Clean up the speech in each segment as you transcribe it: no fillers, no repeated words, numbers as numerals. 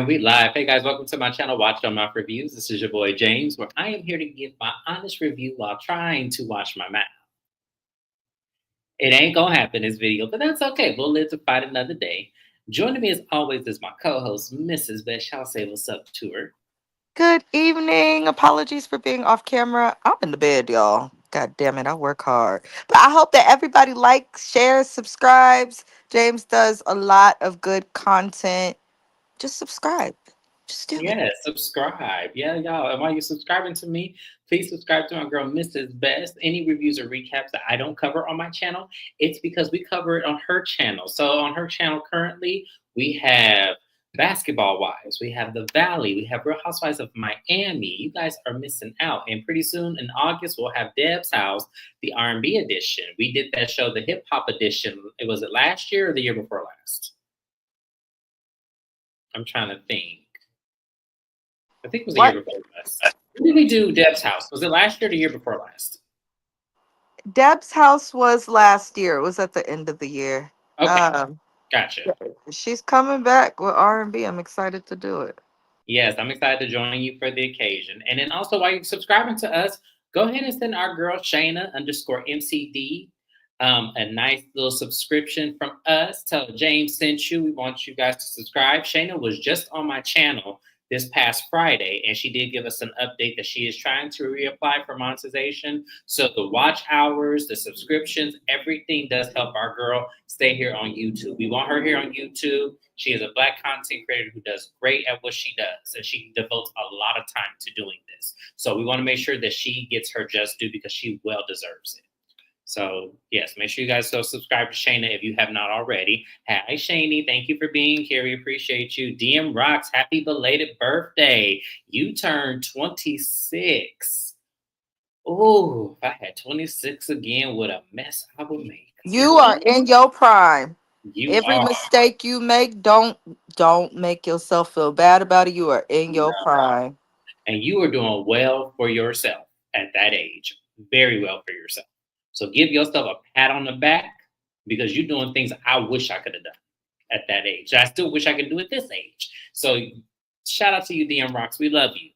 And we live. Hey guys, welcome to my channel, Watch on Mouth Reviews. This is your boy James, where I am here to give my honest review while trying to wash my mouth. It ain't gonna happen this video, but that's okay. We'll live to fight another day. Joining me as always is my co-host, Mrs. Beth. Y'all say what's up to her. Good evening. Apologies for being off camera. I'm in the bed, y'all. God damn it, I work hard. But I hope that everybody likes, shares, subscribes. James does a lot of good content. Just subscribe. Just do it. Yeah, subscribe. Yeah, y'all. And while you're subscribing to me, please subscribe to my girl, Mrs. Best. Any reviews or recaps that I don't cover on my channel, it's because we cover it on her channel. So on her channel currently, we have Basketball Wives, we have The Valley, we have Real Housewives of Miami. You guys are missing out. And pretty soon in August, we'll have Deb's House, the R&B edition. We did that show, the hip hop edition. Was it last year or the year before last? I'm trying to think. I think it was the year What? before last. When did we do Deb's House? Was it last year or the year before last? Deb's house was last year. It was at the end of the year. Okay, Um, gotcha. she's coming back with R&B. I'm excited to do it. Yes, I'm excited to join you for the occasion. And then also, while you're subscribing to us, go ahead and send our girl Shana underscore MCD a nice little subscription from us. Tell her James sent you. We want you guys to subscribe. Shana was just on my channel this past Friday, and she did give us an update that she is trying to reapply for monetization. So the watch hours, the subscriptions, everything does help our girl stay here on YouTube. We want her here on YouTube. She is a Black content creator who does great at what she does, and she devotes a lot of time to doing this. So we want to make sure that she gets her just due because she well deserves it. So, yes, make sure you guys go subscribe to Shana if you have not already. Hi, Shani. Thank you for being here. We appreciate you. DM Rocks, happy belated birthday. You turned 26. Oh, if I had 26 again, what a mess I would make. You are in your prime. You Every are. mistake you make, don't make yourself feel bad about it. You are in your prime. And you are doing well for yourself at that age. Very well for yourself. So give yourself a pat on the back because you're doing things I wish I could have done at that age. I still wish I could do it this age. So shout out to you, DM Rocks. We love you.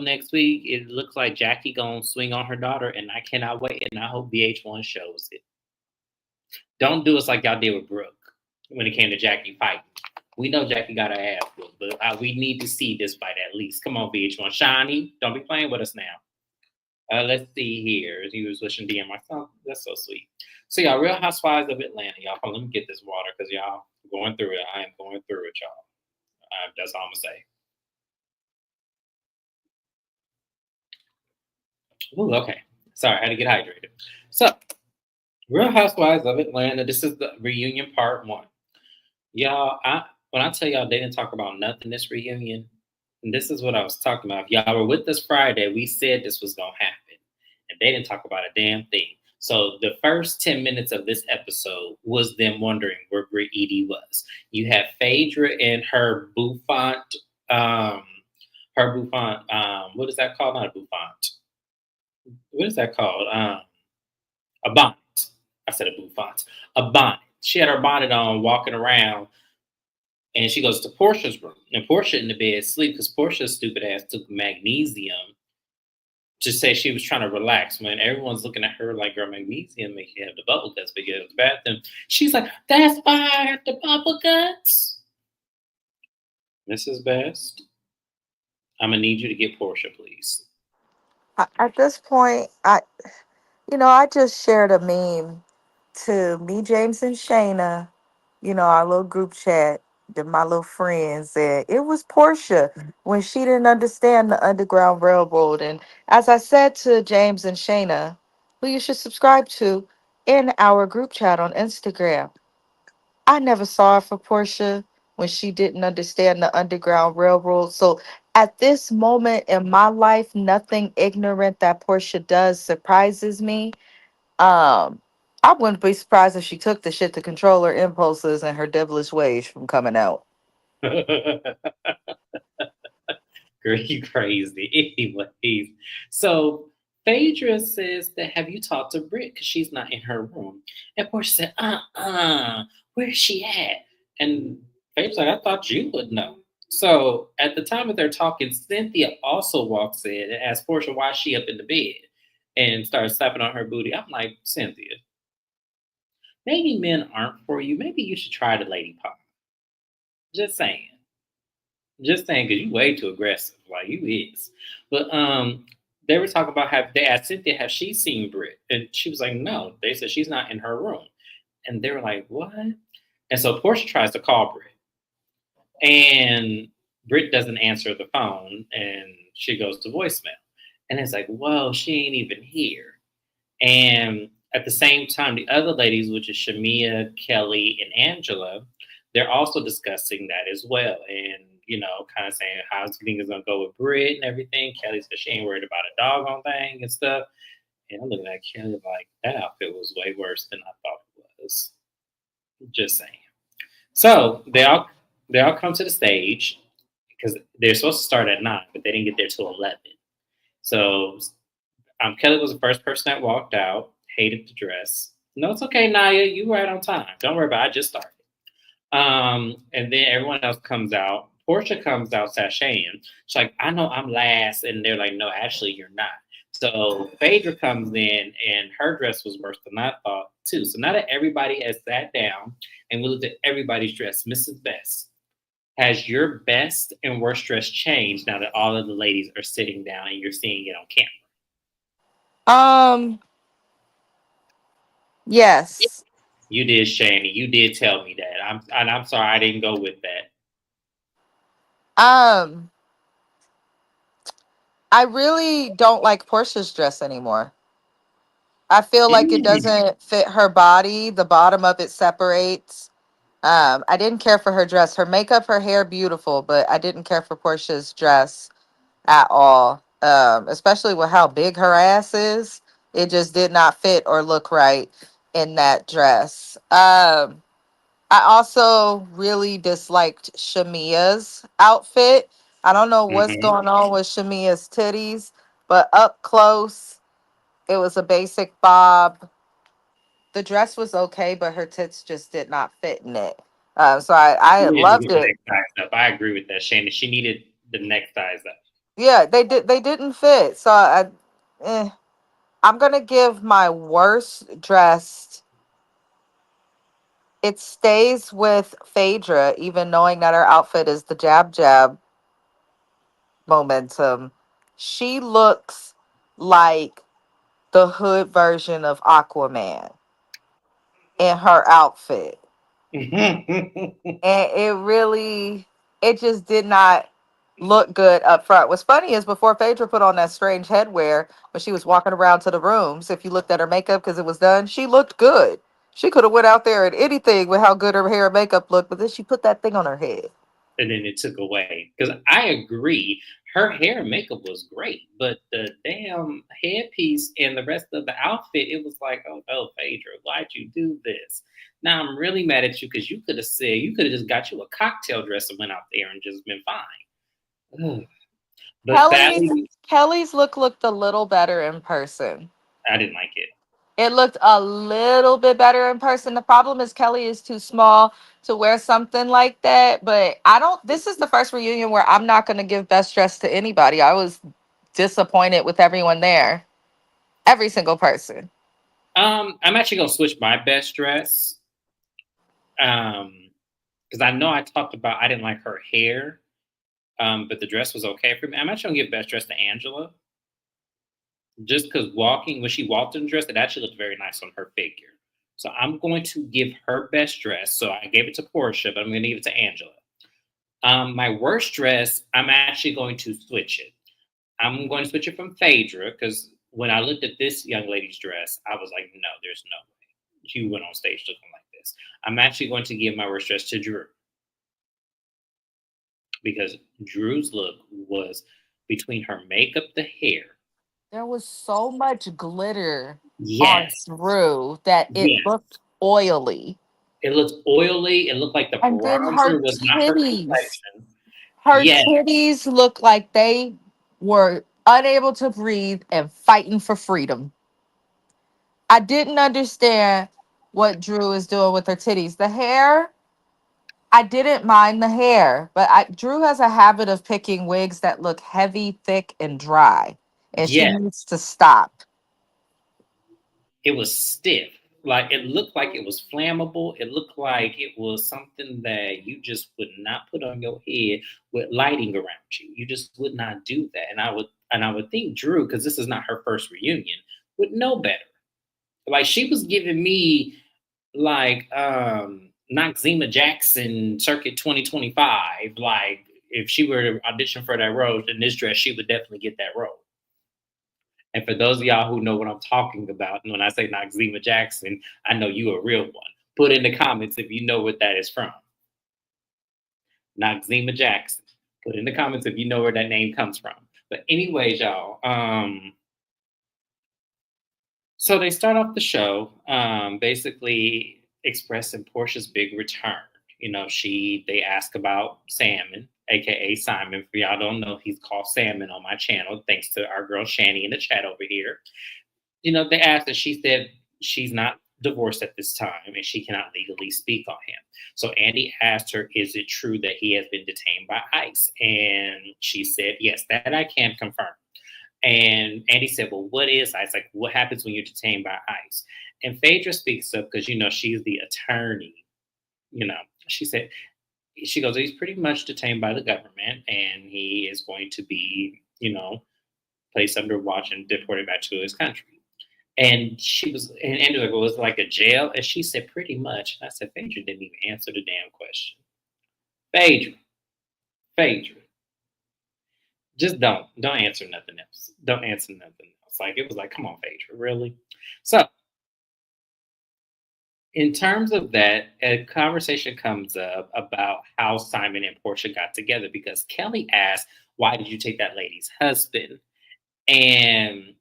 Next week it looks like Jackie gonna swing on her daughter, and I cannot wait. And I hope VH1 shows it. Don't do us like y'all did with Brooke when it came to Jackie fighting. We know Jackie got her ass whooped, but we need to see this fight at least. Come on, VH1. Shiny, don't be playing with us now. Let's see here. He was wishing DM my son. That's so sweet. So y'all, Real Housewives of Atlanta. Y'all, let me get this water because y'all going through it. I am going through it, y'all. That's all I'm gonna say. Ooh, okay. Sorry, I had to get hydrated. So, Real Housewives of Atlanta. This is the reunion part one. Y'all, when I tell y'all they didn't talk about nothing this reunion, and this is what I was talking about. If y'all were with us Friday, we said this was gonna happen, and they didn't talk about a damn thing. So the first 10 minutes of this episode was them wondering where Britt Edie was. You have Phaedra and her bouffant, what is that called? Not a bouffant. What is that called? A bonnet. I said a bouffant. A bonnet. She had her bonnet on, walking around, and she goes to Portia's room. And Portia in the bed asleep because Portia's stupid ass took magnesium to say she was trying to relax. When everyone's looking at her like, girl, magnesium makes you have the bubble guts because it was bathroom. She's like, that's why I have the bubble guts. Mrs. Best, I'm gonna need you to get Portia, please. At this point, I just shared a meme to me, James, and Shayna, our little group chat, my little friends, and it was Portia when she didn't understand the Underground Railroad. And as I said to James and Shayna, who you should subscribe to in our group chat on Instagram, I never saw it for Portia when she didn't understand the Underground Railroad. So at this moment in my life, nothing ignorant that Portia does surprises me. um, I wouldn't be surprised if she took the shit to control her impulses and her devilish ways from coming out. Girl, you crazy. Anyways, so Phaedra says that have you talked to Britt because she's not in her room? And Portia said, where's she at? And Fabe's like, I thought you would know. So at the time that they're talking, Cynthia also walks in and asks Portia why she up in the bed and starts slapping on her booty. I'm like, Cynthia, maybe men aren't for you. Maybe you should try the lady pop. Just saying. Just saying, because you way too aggressive. Like you is. But they were talking about how they asked Cynthia, have she seen Britt? And she was like, no. They said she's not in her room. And they were like, what? And so Portia tries to call Britt. And Britt doesn't answer the phone and she goes to voicemail. And it's like, whoa, she ain't even here. And at the same time, the other ladies, which is Shamia, Kelly, and Angela, they're also discussing that as well. And, kind of saying how do you think it's going to go with Britt and everything. Kelly said she ain't worried about a doggone thing and stuff. And I'm looking at Kelly like, that outfit was way worse than I thought it was. Just saying. So they all come to the stage because they're supposed to start at 9, but they didn't get there till 11. So Kelly was the first person that walked out. Hated the dress. No, it's okay, Naya. You were right on time. Don't worry about it. I just started. And then everyone else comes out. Portia comes out sashaying. She's like, I know I'm last. And they're like, no, actually, you're not. So Phaedra comes in, and her dress was worse than I thought, too. So now that everybody has sat down and we looked at everybody's dress, Mrs. Best, has your best and worst dress changed now that all of the ladies are sitting down and you're seeing it on camera? Um, yes. You did, Shani. You did tell me that. I'm sorry I didn't go with that. Um, I really don't like Portia's dress anymore. I feel like it Mm. doesn't fit her body. The bottom of it separates. I didn't care for her dress. Her makeup, her hair, beautiful, but I didn't care for Portia's dress at all. Especially with how big her ass is. It just did not fit or look right in that dress. I also really disliked Shamia's outfit. I don't know what's Hmm. going on with Shamia's titties, but up close, it was a basic bob. The dress was okay, but her tits just did not fit in it. So I She needed to loved get the it. next size up. I agree with that, Shani. She needed the next size up. Yeah, they didn't fit. So I'm gonna give my worst dressed. It stays with Phaedra, even knowing that her outfit is the jab jab momentum. She looks like the hood version of Aquaman in her outfit. And it just did not look good up front. What's funny is before Phaedra put on that strange headwear when she was walking around to the rooms, if you looked at her makeup because it was done, she looked good. She could have went out there and anything with how good her hair and makeup looked, but then she put that thing on her head. And then it took away. Because I agree, her hair and makeup was great, but the damn headpiece and the rest of the outfit, it was like, oh no, Phaedra, why'd you do this? Now I'm really mad at you because you could have just got you a cocktail dress and went out there and just been fine. Ugh. But Kelly's Sally, Kelly's looked a little better in person. I didn't like it. It looked a little bit better in person. The problem is Kelly is too small to wear something like that. But I don't. This is the first reunion where I'm not going to give best dress to anybody. I was disappointed with everyone there. Every single person. I'm actually gonna switch my best dress. Because I know I talked about I didn't like her hair, but the dress was okay for me. I'm actually gonna give best dress to Angela, just because walking when she walked in the dress, it actually looked very nice on her figure. So I'm going to give her best dress. So I gave it to Portia, but I'm going to give it to Angela. My worst dress, I'm actually going to switch it. I'm going to switch it from Phaedra because when I looked at this young lady's dress, I was like, no, there's no way she went on stage looking like this. I'm actually going to give my worst dress to Drew because Drew's look was between her makeup, the hair. There was so much glitter on Yes, Drew that it yes. looked oily. It looked oily. It looked like the And then her bronzer was not her titties. complexion. Her Yes, titties looked like they were unable to breathe and fighting for freedom. I didn't understand what Drew is doing with her titties. The hair, I didn't mind the hair, but Drew has a habit of picking wigs that look heavy, thick, and dry, and she Yes, needs to stop. it was stiff. Like it looked like it was flammable. It looked like it was something that you just would not put on your head with lighting around you. You just would not do that. And I would think Drew, because this is not her first reunion, would know better. Like she was giving me like Noxzema Jackson Circuit 2025. Like if she were to audition for that role in this dress, she would definitely get that role. And for those of y'all who know what I'm talking about, and when I say Noxzema Jackson, I know you a real one. Put in the comments if you know what that is from. Noxzema Jackson. Put in the comments if you know where that name comes from. But anyways, y'all, so they start off the show basically expressing Portia's big return. You know, they ask about Salmon, aka Simon. For y'all don't know, he's called Salmon on my channel, thanks to our girl Shani in the chat over here. You know, they asked, and she said she's not divorced at this time and she cannot legally speak on him. So Andy asked her, is it true that he has been detained by ICE? And she said, yes, that I can confirm. And Andy said, well, what is ICE? Like, what happens when you're detained by ICE? And Phaedra speaks up because, you know, she's the attorney. You know, she goes, he's pretty much detained by the government and he is going to be, you know, placed under watch and deported back to his country. And Andy was like, well, was it like a jail? And she said, pretty much. And I said, Phaedra didn't even answer the damn question. Phaedra, Phaedra, just don't answer nothing else. Don't answer nothing else. Like it was like, come on, Phaedra, really? So in terms of that, a conversation comes up about how Simon and Portia got together because Kelly asked, why did you take that lady's husband? And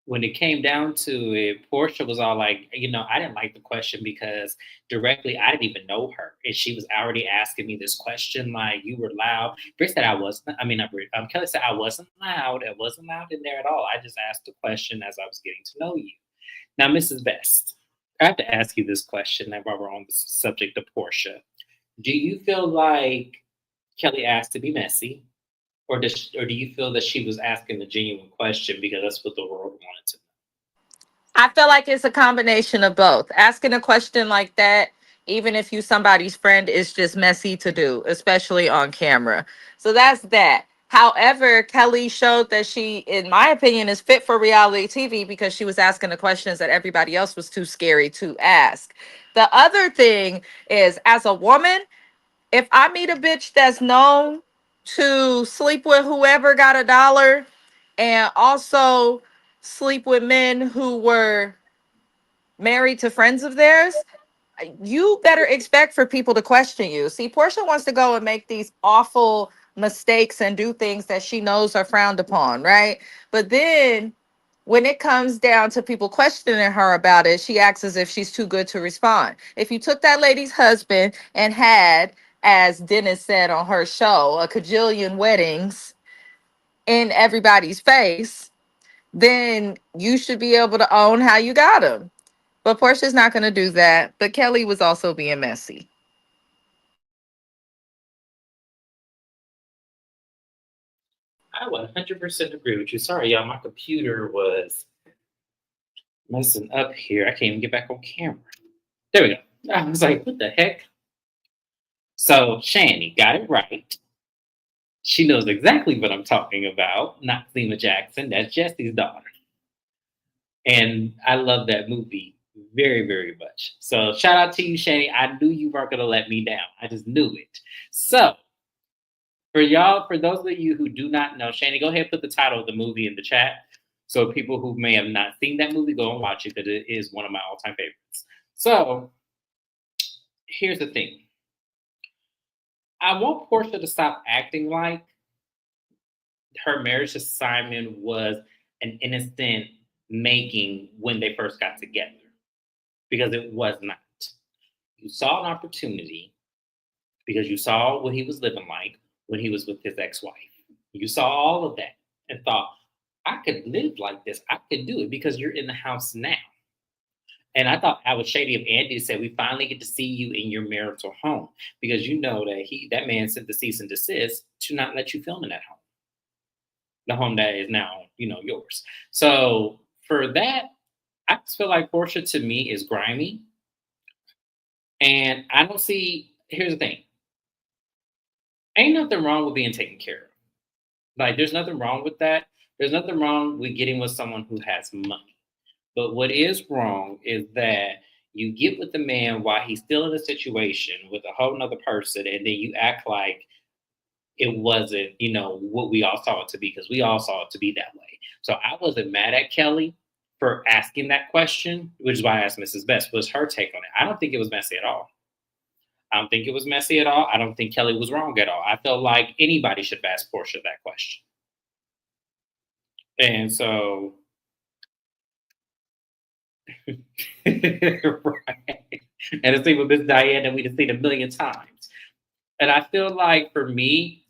when it came down to it, Portia was all like, you know, I didn't like the question because directly I didn't even know her. And she was already asking me this question, like, you were loud. Brit said I wasn't. I mean, Kelly said I wasn't loud. It wasn't loud in there at all. I just asked the question as I was getting to know you. Now, Mrs. Best, I have to ask you this question while we're on the subject of Portia. Do you feel like Kelly asked to be messy? Or do you feel that she was asking a genuine question because that's what the world wanted to know? I feel like it's a combination of both. Asking a question like that, even if you somebody's friend, is just messy to do, especially on camera. So that's that. However, Kelly showed that she, in my opinion, is fit for reality TV because she was asking the questions that everybody else was too scary to ask. The other thing is, as a woman, if I meet a bitch that's known to sleep with whoever got a dollar and also sleep with men who were married to friends of theirs, you better expect for people to question you. See, Portia wants to go and make these awful mistakes and do things that she knows are frowned upon, right? But then when it comes down to people questioning her about it, she acts as if she's too good to respond. If you took that lady's husband and had, as Dennis said on her show, a cajillion weddings in everybody's face, then you should be able to own how you got them. But Portia's not going to do that. But Kelly was also being messy. I 100% agree with you. Sorry, y'all, my computer was messing up here. I can't even get back on camera. There we go. I was like, what the heck? So Shani got it right. She knows exactly what I'm talking about. Not Zema Jackson. That's Jesse's daughter. And I love that movie very, very much. So shout out to you, Shani. I knew you weren't going to let me down. I just knew it. So for y'all, for those of you who do not know, Shani, go ahead and put the title of the movie in the chat. So people who may have not seen that movie, go and watch it because it is one of my all-time favorites. So here's the thing. I want Portia to stop acting like her marriage to Simon was an innocent making when they first got together, because it was not. You saw an opportunity because you saw what he was living like when he was with his ex-wife. You saw all of that and thought, I could live like this. I could do it because you're in the house now. And I thought I was shady of Andy to say we finally get to see you in your marital home because you know that that man sent the cease and desist to not let you film in that home, the home that is now yours. So for that, I just feel like Portia to me is grimy, and I don't see. Here's the thing: ain't nothing wrong with being taken care of. Like, there's nothing wrong with that. There's nothing wrong with getting with someone who has money. But what is wrong is that you get with the man while he's still in a situation with a whole nother person, and then you act like it wasn't, what we all saw it to be, because we all saw it to be that way. So I wasn't mad at Kelly for asking that question, which is why I asked Mrs. Best. Was her take on it? I don't think it was messy at all. I don't think it was messy at all. I don't think Kelly was wrong at all. I felt like anybody should have asked Portia that question. And so, right. And the same with Miss Diane that we've seen a million times. And I feel like for me,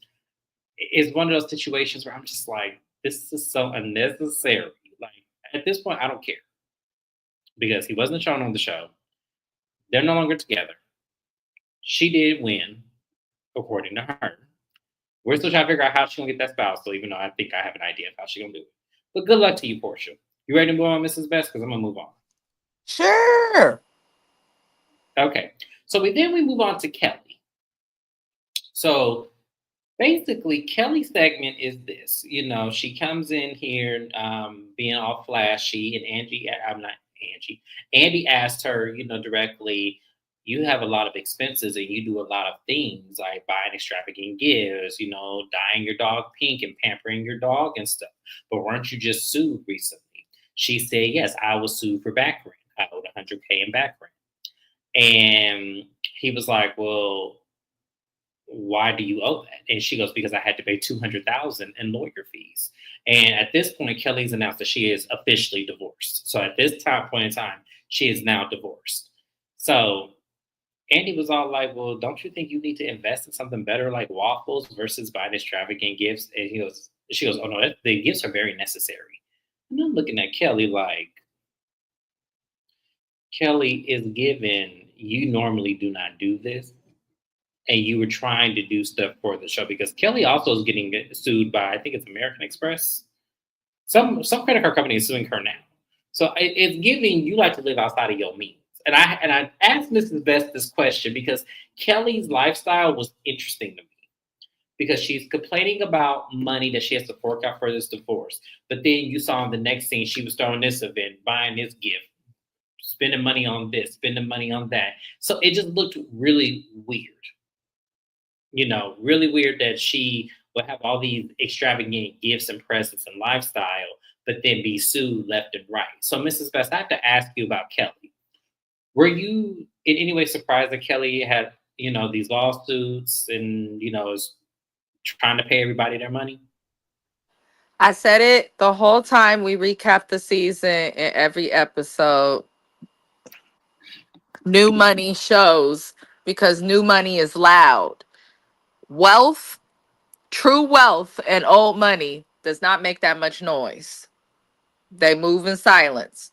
it's one of those situations where I'm just like, this is so unnecessary. Like, at this point, I don't care because he wasn't shown on the show. They're no longer together. She did win, according to her. We're still trying to figure out how she's gonna get that spousal, even though I think I have an idea of how she's gonna do it. But good luck to you, Portia. You ready to move on, Mrs. Best? Because I'm gonna move on. Sure. Okay. So then we move on to Kelly. So basically, Kelly's segment is this. She comes in here being all flashy, and I'm not Angie. Andy asked her, directly, you have a lot of expenses and you do a lot of things like buying extravagant gifts, dyeing your dog pink and pampering your dog and stuff. But weren't you just sued recently? She said, yes, I was sued for back rent. I owed 100K in back rent. And he was like, well, why do you owe that? And she goes, because I had to pay 200,000 in lawyer fees. And at this point, Kelly's announced that she is officially divorced. So at this point in time, she is now divorced. So Andy was all like, well, don't you think you need to invest in something better like waffles versus buying extravagant gifts? And she goes, oh no, the gifts are very necessary. And I'm looking at Kelly like, Kelly is given, you normally do not do this, and you were trying to do stuff for the show, because Kelly also is getting sued by, I think it's American Express. Some credit card company is suing her now. So it's giving, you like to live outside of your means. And I asked Mrs. Best this question because Kelly's lifestyle was interesting to me, because she's complaining about money that she has to fork out for this divorce. But then you saw in the next scene, she was throwing this event, buying this gift, spending money on this, spending money on that. So it just looked really weird. Really weird that she would have all these extravagant gifts and presents and lifestyle, but then be sued left and right. So, Mrs. Best, I have to ask you about Kelly. Were you in any way surprised that Kelly had, these lawsuits and, is trying to pay everybody their money? I said it the whole time we recap the season in every episode. New money shows because new money is loud. Wealth, true wealth, and old money does not make that much noise. They move in silence.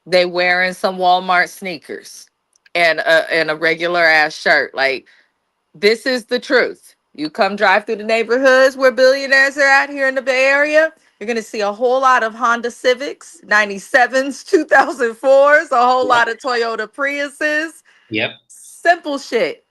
They wearing some Walmart sneakers and a regular ass shirt. Like, this is the truth. You come drive through the neighborhoods where billionaires are at here in the Bay Area, you're going to see a whole lot of Honda Civics, 97s, 2004s, a whole Yep. lot of Toyota Priuses. Yep. Simple shit.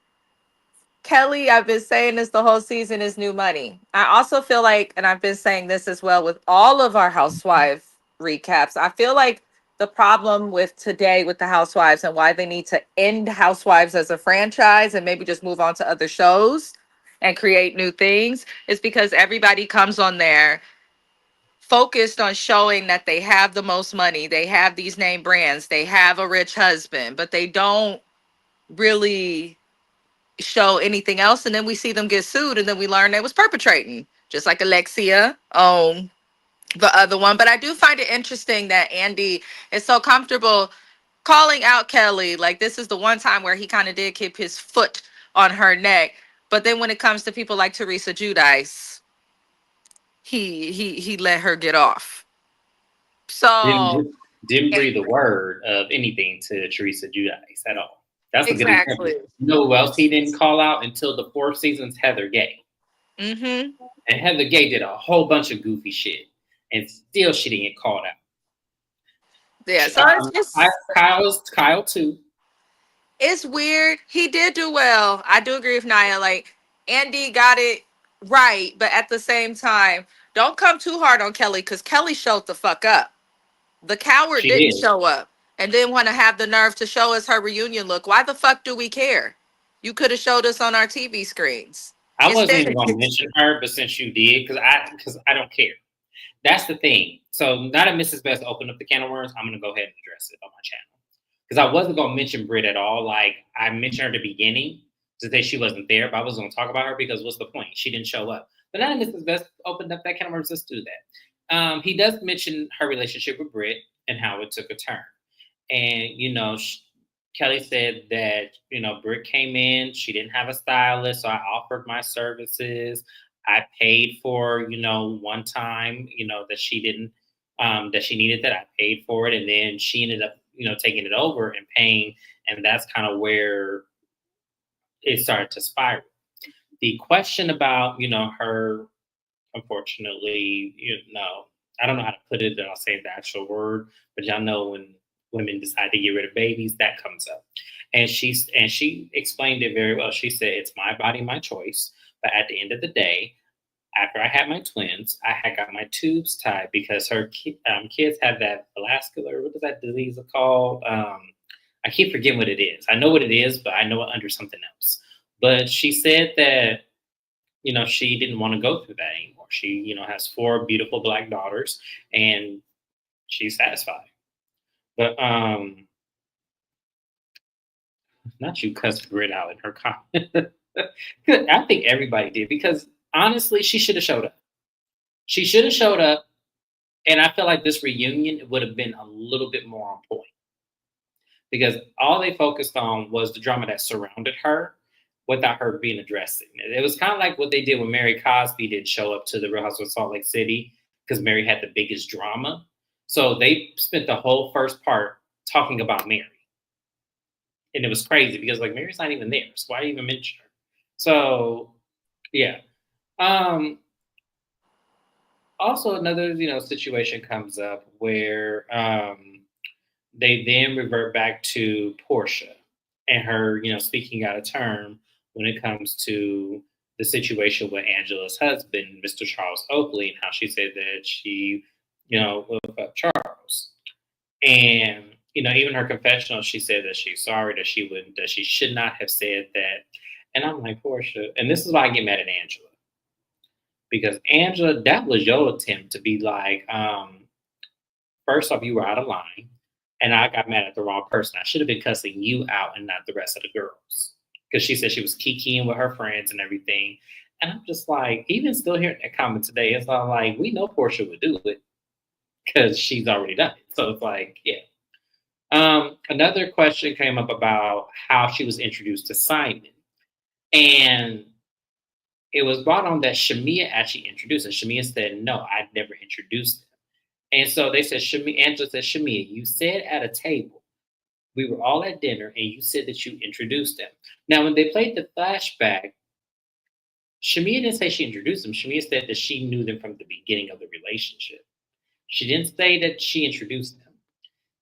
Kelly, I've been saying this the whole season, is new money. I also feel like, and I've been saying this as well with all of our housewife recaps, I feel like the problem with today with the housewives and why they need to end housewives as a franchise and maybe just move on to other shows and create new things is because everybody comes on there focused on showing that they have the most money, they have these name brands, they have a rich husband, but they don't really show anything else. And then we see them get sued, and then we learn they was perpetrating, just like Alexia on the other one. But I do find it interesting that Andy is so comfortable calling out Kelly. Like, this is the one time where he kind of did keep his foot on her neck. But then when it comes to people like Teresa Giudice, he let her get off. Didn't So Didn't breathe a word of anything to Teresa Giudice at all. That's a good example. Exactly. You know who else he didn't call out until the fourth season's Heather Gay. Mm-hmm. And Heather Gay did a whole bunch of goofy shit, and still she didn't get called Yeah, so it's out. just Kyle too. it's weird. He did do well. I do agree with Naya. Like Andy got it right, but at the same time, don't come too hard on Kelly because Kelly showed the fuck up. The coward She didn't did. show up and didn't want to have the nerve to show us her reunion look. Why the fuck do we care? You could have showed us on our TV screens. I wasn't Instead, even going to mention her, but since you did, because I don't care. That's the thing. So now that Mrs. Best opened up the can of worms, I'm gonna go ahead and address it on my channel. Because I wasn't gonna mention Brit at all. Like I mentioned her at the beginning to say she wasn't there, but I was gonna talk about her because what's the point? She didn't show up. But now that Mrs. Best opened up that can of worms, let's do that. He does mention her relationship with Brit and how it took a turn. And Kelly said that Britt came in, she didn't have a stylist, so I offered my services. I paid for one time that she didn't that she needed, that I paid for it, and then she ended up taking it over and paying, and that's kind of where it started to spiral. The question about her, unfortunately, I don't know how to put it, that I'll say the actual word, but y'all know when women decide to get rid of babies, that comes up. And she explained it very well. She said, it's my body, my choice. But at the end of the day, after I had my twins, I had got my tubes tied because her kids have that vascular, what is that disease called? I keep forgetting what it is. I know what it is, but I know it under something else. But she said that she didn't want to go through that anymore. She, has four beautiful black daughters, and she's satisfied. But not you cussed Brit out in her comment. I think everybody did because honestly, she should have showed up. She should have showed up, and I feel like this reunion would have been a little bit more on point because all they focused on was the drama that surrounded her without her being addressed. It was kind of like what they did when Mary Cosby didn't show up to the Real House of Salt Lake City because Mary had the biggest drama. So they spent the whole first part talking about Mary. And it was crazy because like Mary's not even there. So why even mention her? So yeah. Also another, situation comes up where they then revert back to Portia and her, speaking out of term when it comes to the situation with Angela's husband, Mr. Charles Oakley, and how she said that she, would fuck Charles. And, even her confessional, she said that she's sorry, that she should not have said that. And I'm like, Portia, and this is why I get mad at Angela. Because Angela, that was your attempt to be like, first off, you were out of line, and I got mad at the wrong person. I should have been cussing you out and not the rest of the girls. Because she said she was kikiing with her friends and everything. And I'm just like, even still hearing that comment today, it's not like, we know Portia would do it because she's already done it. So it's like, yeah. Another question came up about how she was introduced to Simon. And it was brought on that Shamia actually introduced her. Shamia said, no, I'd never introduced them. And so they said, Angela said, Shamia, you said at a table, we were all at dinner, and you said that you introduced them. Now, when they played the flashback, Shamia didn't say she introduced them. Shamia said that she knew them from the beginning of the relationship. She didn't say that she introduced them.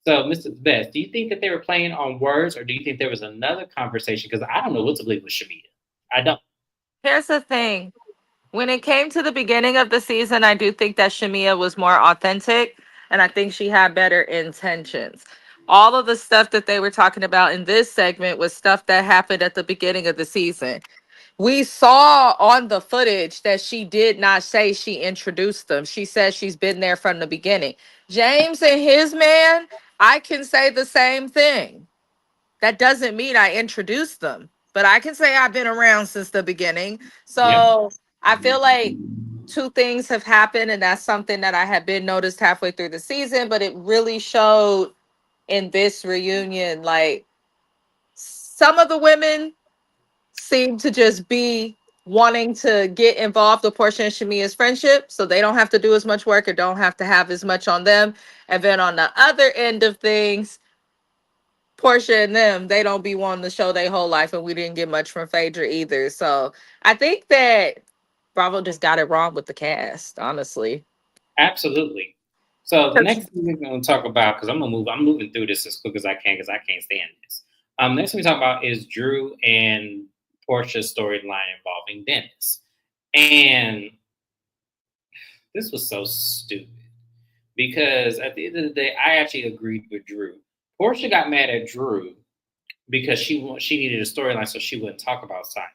So, Mrs. Best, do you think that they were playing on words, or do you think there was another conversation? Because I don't know what to believe with Shamia. I don't. here's the thing. When it came to the beginning of the season, I do think that Shamia was more authentic and I think she had better intentions. All of the stuff that they were talking about in this segment was stuff that happened at the beginning of the season. We saw on the footage that she did not say she introduced them. She said she's been there from the beginning. James and his man, I can say the same thing. That doesn't mean I introduced them, but I can say I've been around since the beginning. Yeah. So I feel like two things have happened, and that's something that I had been noticed halfway through the season, but it really showed in this reunion. Like some of the women seem to just be wanting to get involved with Portia and Shamia's friendship so they don't have to do as much work or don't have to have as much on them. And then on the other end of things, Portia and them, they don't be wanting to show their whole life, and we didn't get much from Phaedra either. So I think that Bravo just got it wrong with the cast, honestly. Absolutely. So the next thing we're going to talk about, because I'm moving through this as quick as I can because I can't stand this. Next thing we talk about is Drew and Portia's storyline involving Dennis. And this was so stupid because at the end of the day, I actually agreed with Drew. Portia got mad at Drew because she needed a storyline so she wouldn't talk about Simon.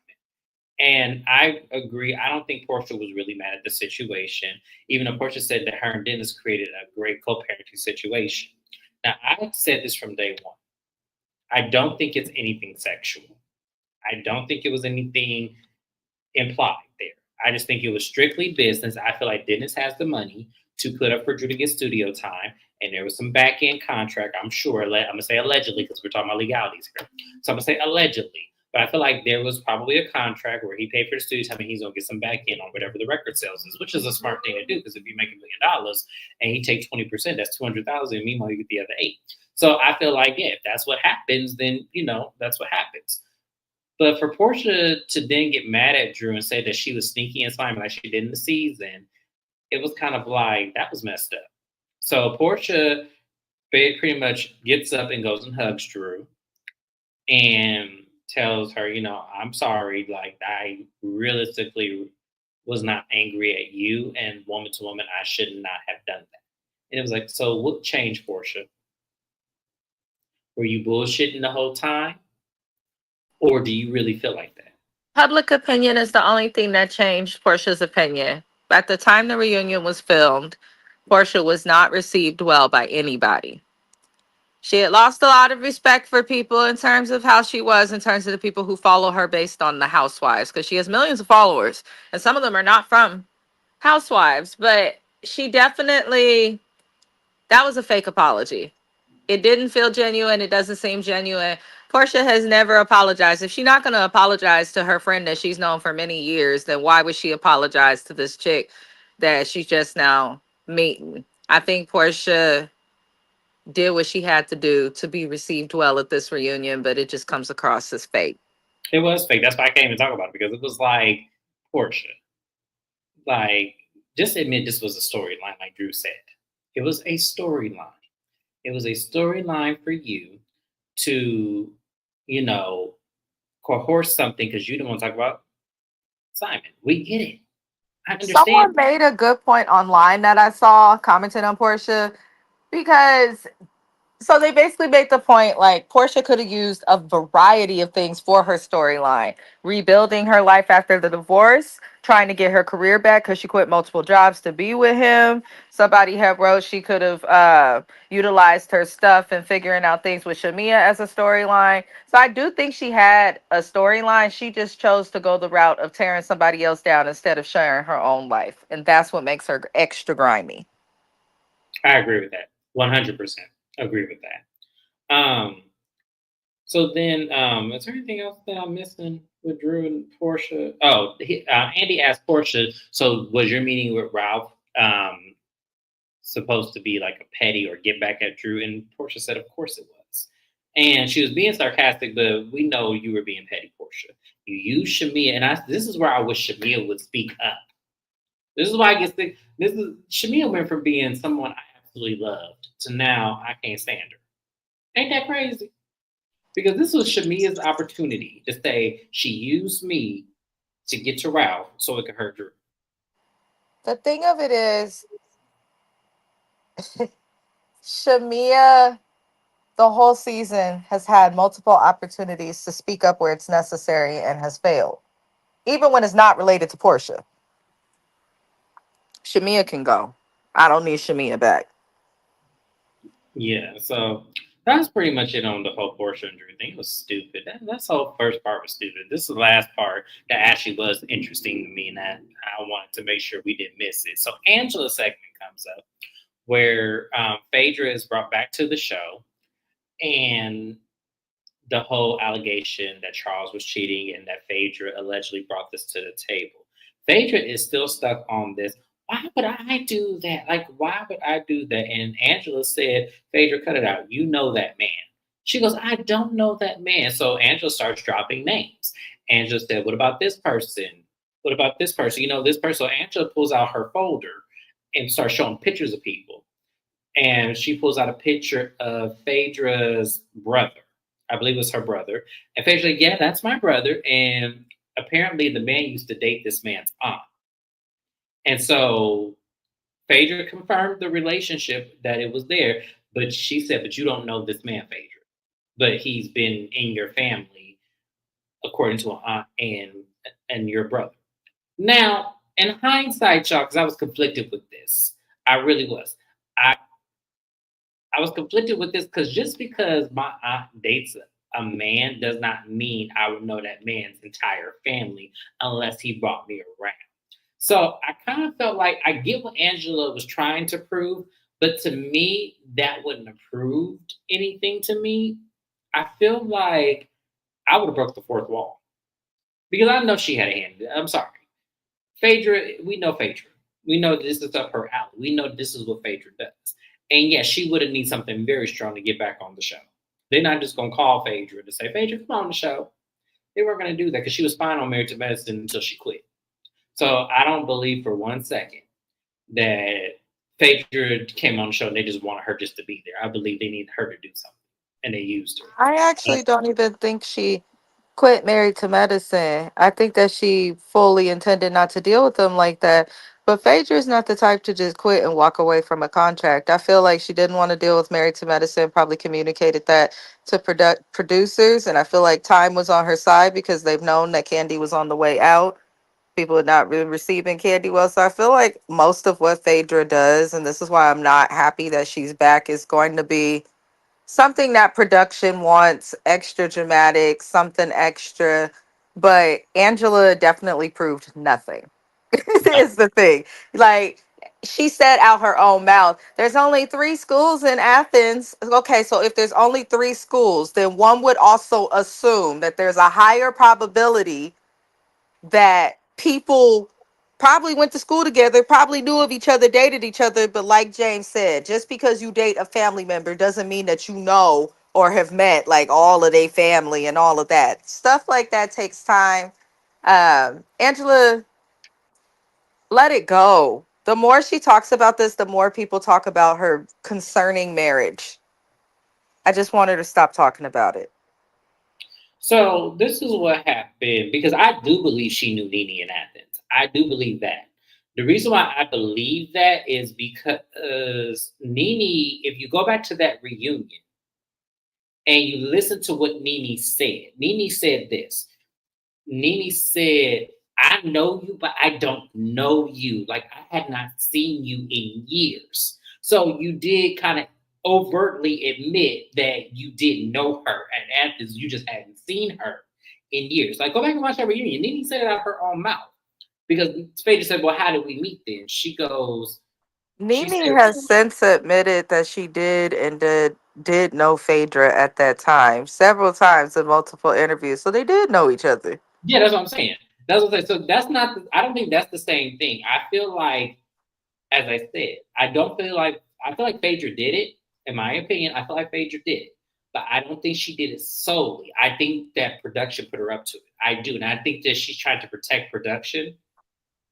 And I agree. I don't think Portia was really mad at the situation, even though Portia said that her and Dennis created a great co-parenting situation. Now, I said this from day one. I don't think it's anything sexual. I don't think it was anything implied there. I just think it was strictly business. I feel like Dennis has the money to put up for Drew to get studio time, and there was some back end contract. I'm sure. I'm gonna say allegedly because we're talking about legalities here. So I'm gonna say allegedly. But I feel like there was probably a contract where he paid for the studio time and he's gonna get some back end on whatever the record sales is, which is a smart thing to do because if you make $1 million and he takes 20%, that's 200,000. Meanwhile, you get the other 8. So I feel like if that's what happens, then that's what happens. But for Portia to then get mad at Drew and say that she was sneaky and slimy like she did in the season, it was kind of like that was messed up. So Portia pretty much gets up and goes and hugs Drew and tells her, I'm sorry. Like I realistically was not angry at you, and woman to woman, I should not have done that. And it was like, so what changed, Portia? Were you bullshitting the whole time, or do you really feel like that? Public opinion is the only thing that changed Portia's opinion. At the time the reunion was filmed, Portia was not received well by anybody. She had lost a lot of respect for people in terms of how she was, in terms of the people who follow her based on the Housewives, because she has millions of followers, and some of them are not from Housewives. But she definitely, that was a fake apology. It didn't feel genuine. It doesn't seem genuine. Portia has never apologized. If she's not going to apologize to her friend that she's known for many years, then why would she apologize to this chick that she's just now meeting? I think Portia did what she had to do to be received well at this reunion, but it just comes across as fake. It was fake. That's why I can't even talk about it because it was like Portia. Like, just admit this was a storyline, like Drew said. It was a storyline. It was a storyline for you to, you know, coerce something because you didn't want to talk about Simon. We get it. I understand. Someone made a good point online that I saw commenting on Portia, because so they basically made the point like Portia could have used a variety of things for her storyline. Rebuilding her life after the divorce, trying to get her career back because she quit multiple jobs to be with him. Somebody had wrote she could have utilized her stuff and figuring out things with Shamia as a storyline. So I do think she had a storyline. She just chose to go the route of tearing somebody else down instead of sharing her own life. And that's what makes her extra grimy. I agree with that. 100% agree with that. So then, is there anything else that I'm missing with Drew and Portia? Oh, Andy asked Portia, so was your meeting with Ralph supposed to be like a petty or get back at Drew? And Portia said, of course it was. And she was being sarcastic, but we know you were being petty, Portia. You used Shamia, and this is where I wish Shamia would speak up. This is why I guess Shamia went from being someone I absolutely loved to now I can't stand her. Ain't that crazy? Because this was Shamia's opportunity to say she used me to get to Ralph so it could hurt Drew. The thing of it is, Shamia, the whole season, has had multiple opportunities to speak up where it's necessary and has failed, even when it's not related to Portia. Shamia can go. I don't need Shamia back. Yeah, so that's pretty much it on the whole Portia and Drew thing. It was stupid. That's the whole first part was stupid. This is the last part that actually was interesting to me, and that I wanted to make sure we didn't miss it. So Angela's segment comes up where Phaedra is brought back to the show, and the whole allegation that Charles was cheating and that Phaedra allegedly brought this to the table. Phaedra is still stuck on this. Why would I do that? Like, why would I do that? And Angela said, Phaedra, cut it out. You know that man. She goes, I don't know that man. So Angela starts dropping names. Angela said, what about this person? What about this person? You know, this person. So Angela pulls out her folder and starts showing pictures of people. And she pulls out a picture of Phaedra's brother. I believe it was her brother. And Phaedra's like, yeah, that's my brother. And apparently the man used to date this man's aunt. And so Phaedra confirmed the relationship that it was there, but she said, but you don't know this man, Phaedra. But he's been in your family, according to an aunt and your brother. Now, in hindsight, y'all, because I was conflicted with this. I really was. I I was conflicted with this because just because my aunt dates a man does not mean I would know that man's entire family unless he brought me around. So I kind of felt like I get what Angela was trying to prove, but to me, that wouldn't have proved anything to me. I feel like I would have broke the fourth wall because I know she had a hand. I'm sorry. Phaedra, we know Phaedra. We know this is up her alley. We know this is what Phaedra does. And yes, she would have need something very strong to get back on the show. They're not just gonna call Phaedra to say, Phaedra, come on the show. They weren't gonna do that because she was fine on Married to Medicine until she quit. So I don't believe for one second that Phaedra came on the show and they just wanted her just to be there. I believe they needed her to do something. And they used her. I actually don't even think she quit Married to Medicine. I think that she fully intended not to deal with them like that. But Phaedra's not the type to just quit and walk away from a contract. I feel like she didn't want to deal with Married to Medicine, probably communicated that to producers. And I feel like time was on her side because they've known that Candy was on the way out. People had not really receiving Candy well. So I feel like most of what Phaedra does, and this is why I'm not happy that she's back, is going to be something that production wants, extra dramatic, something extra. But Angela definitely proved nothing. Is the thing. Like, she said out her own mouth, there's only three schools in Athens. Okay, so if there's only three schools, then one would also assume that there's a higher probability that people probably went to school together, probably knew of each other, dated each other. But like James said, just because you date a family member doesn't mean that you know or have met like all of their family and all of that. Stuff like that takes time. Angela, let it go. The more she talks about this, the more people talk about her concerning marriage. I just want her to stop talking about it. So this is what happened because I do believe she knew Nene in Athens. I do believe that. The reason why I believe that is because Nene, if you go back to that reunion and you listen to what Nene said this. Nene said, I know you, but I don't know you. Like, I had not seen you in years. So you did kind of overtly admit that you didn't know her at Athens. You just hadn't seen her in years. Like, go back and watch that reunion. Nene said it out of her own mouth. Because Phaedra said, well, how did we meet then? She Nene said, has since admitted that she did know Phaedra at that time, several times in multiple interviews. So they did know each other. yeah, that's what I'm saying. That's what I'm saying. So that's not, I don't think that's the same thing. I feel like as I said, I feel like Phaedra did it. In my opinion, I feel like Phaedra did it, but I don't think she did it solely. I think that production put her up to it. I do, and I think that she's trying to protect production and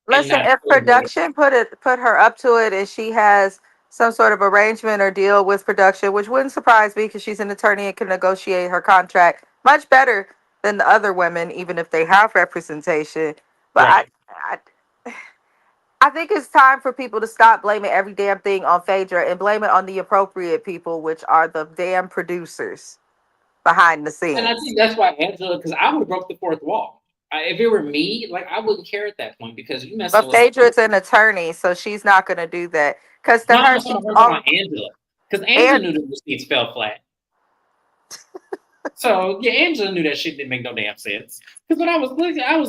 Listen, not. if production put her up to it and she has some sort of arrangement or deal with production, which wouldn't surprise me because she's an attorney and can negotiate her contract much better than the other women, even if they have representation. But Right. I think it's time for people to stop blaming every damn thing on Phaedra and blame it on the appropriate people, which are the damn producers behind the And I scenes. think that's why Angela, because I would have broke the fourth wall. If it were me, like I wouldn't care at that point because you messing But with. Phaedra's an attorney, so she's not going to do that. Because to No, her, I'm talking about Angela because Angela and knew the receipts fell flat. So yeah, Angela knew that shit didn't make no damn sense. Because when I was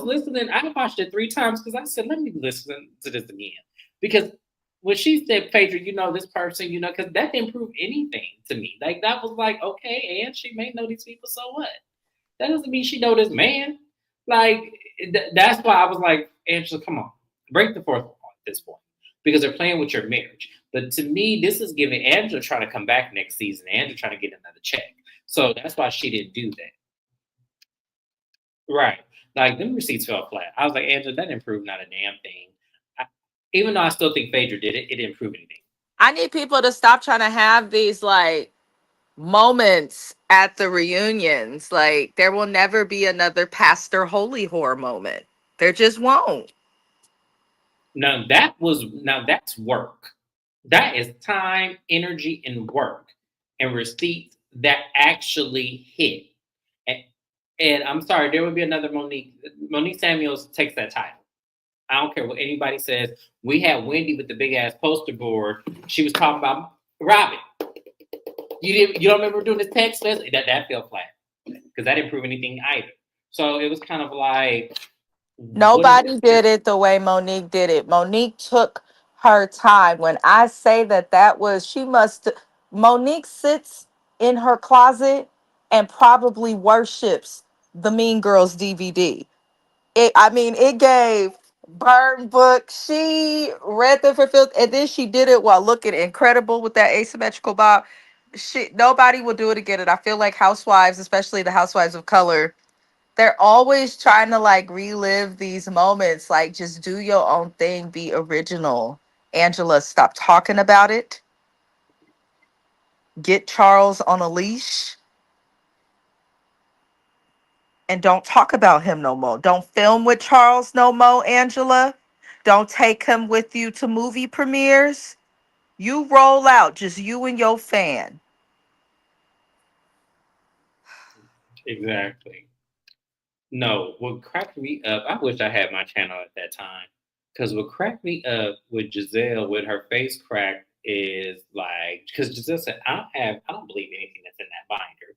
listening. I watched it 3 times because I said, let me listen to this again. Because when she said, Phaedra, you know this person, you know, because that didn't prove anything to me. Like that was like, okay, and she may know these people, so what? That doesn't mean she know this man. Like that's why I was like, Angela, come on, break the fourth wall at this point because they're playing with your marriage. But to me, this is giving Angela trying to come back next season. Angela trying to get another check. So that's why she didn't do that. Right. Like them receipts fell flat. I was like, Angela, that didn't prove not a damn thing. I, even though I still think Phaedra did it, it didn't prove anything. I need people to stop trying to have these like moments at the reunions. Like there will never be another Pastor Holy Whore moment. There just won't. Now that's work. That is time, energy, and work and receipts that actually hit. And, and I'm sorry, there will be another Monique. Monique Samuels takes that title. I don't care what anybody says. We had Wendy with the big ass poster board. She was talking about Robin. You don't remember doing this text message? That fell flat because that didn't prove anything either. So it was kind of like, what is Nobody did it the way Monique did it. Monique took her time. When I say that that was, she must, Monique sits in her closet and probably worships the Mean Girls DVD. I mean, it gave burn book. She read them for filth, and then she did it while looking incredible with that asymmetrical bob. Nobody will do it again. And I feel like Housewives, especially the Housewives of Color, they're always trying to like relive these moments. Like, just do your own thing, be original. Angela, stop talking about it. Get Charles on a leash and don't talk about him no more. Don't film with Charles no more, Angela. Don't take him with you to movie premieres. You roll out, just you and your fan. exactly? No, what cracked me up, I wish I had my channel at that time. Because what cracked me up with Giselle with her face cracked is like, because Giselle said, I don't believe anything that's in that binder.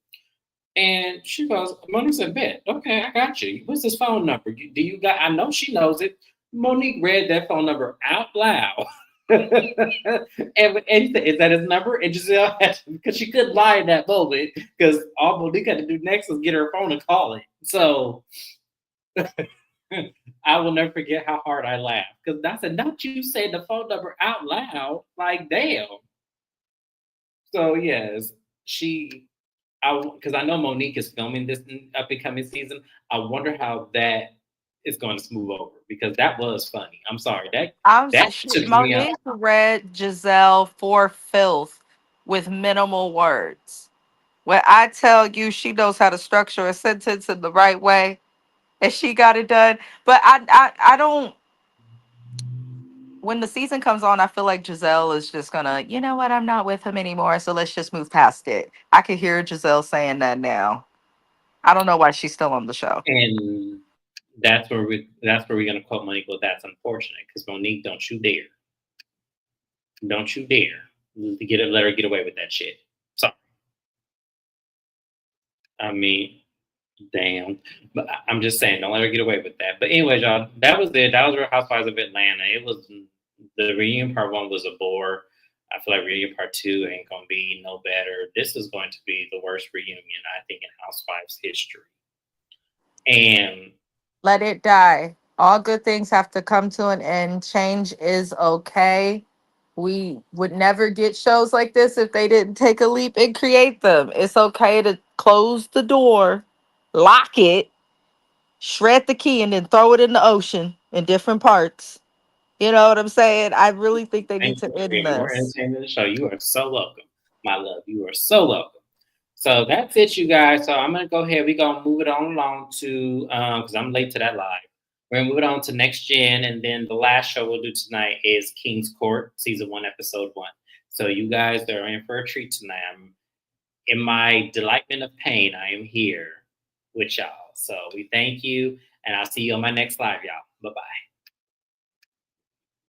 And she goes, Monique said, bet, okay, I got you. What's his phone number? Do you got, I know she knows it. Monique read that phone number out loud. And he said, is that his number? And Giselle had to, because she couldn't lie in that moment, because all Monique had to do next was get her phone and call it. So I will never forget how hard I laughed. Because I said, don't you say the phone number out loud. Like, damn. So, yes, she, because I know Monique is filming this up and coming season. I wonder how that is going to smooth over because that was funny. I'm sorry. That took me out. Monique read Giselle for filth with minimal words. When I tell you she knows how to structure a sentence in the right way, and she got it done. But I don't. When the season comes on, I feel like Giselle is just gonna, you know what, I'm not with him anymore, so let's just move past it. I can hear Giselle saying that now. I don't know why she's still on the show. And that's where we're gonna quote Monique. Well, that's unfortunate because Monique, don't you dare let her get away with that shit. So I mean, damn. But I'm just saying, don't let her get away with that. But anyways, y'all, that was it. That was Real Housewives of Atlanta. It was the reunion part one was a bore. I feel like reunion part two ain't gonna be no better. This is going to be the worst reunion I think in Housewives history. And Let it die. All good things have to come to an end. Change is okay. We would never get shows like this if they didn't take a leap and create them. It's okay to close the door, lock it, shred the key, and then throw it in the ocean in different parts. You know what I'm saying? I really think they need thank to you for end being more this. entertaining than the show. You are so welcome, my love. You are so welcome. So that's it, you guys. So I'm gonna go ahead. We're gonna move it on along to because I'm late to that live. We're gonna move it on to next gen, and then the last show we'll do tonight is King's Court, season one, episode one. So you guys are in for a treat tonight. I'm in my delightment of pain. I am here with y'all. So we thank you, and I'll see you on my next live, y'all. Bye bye.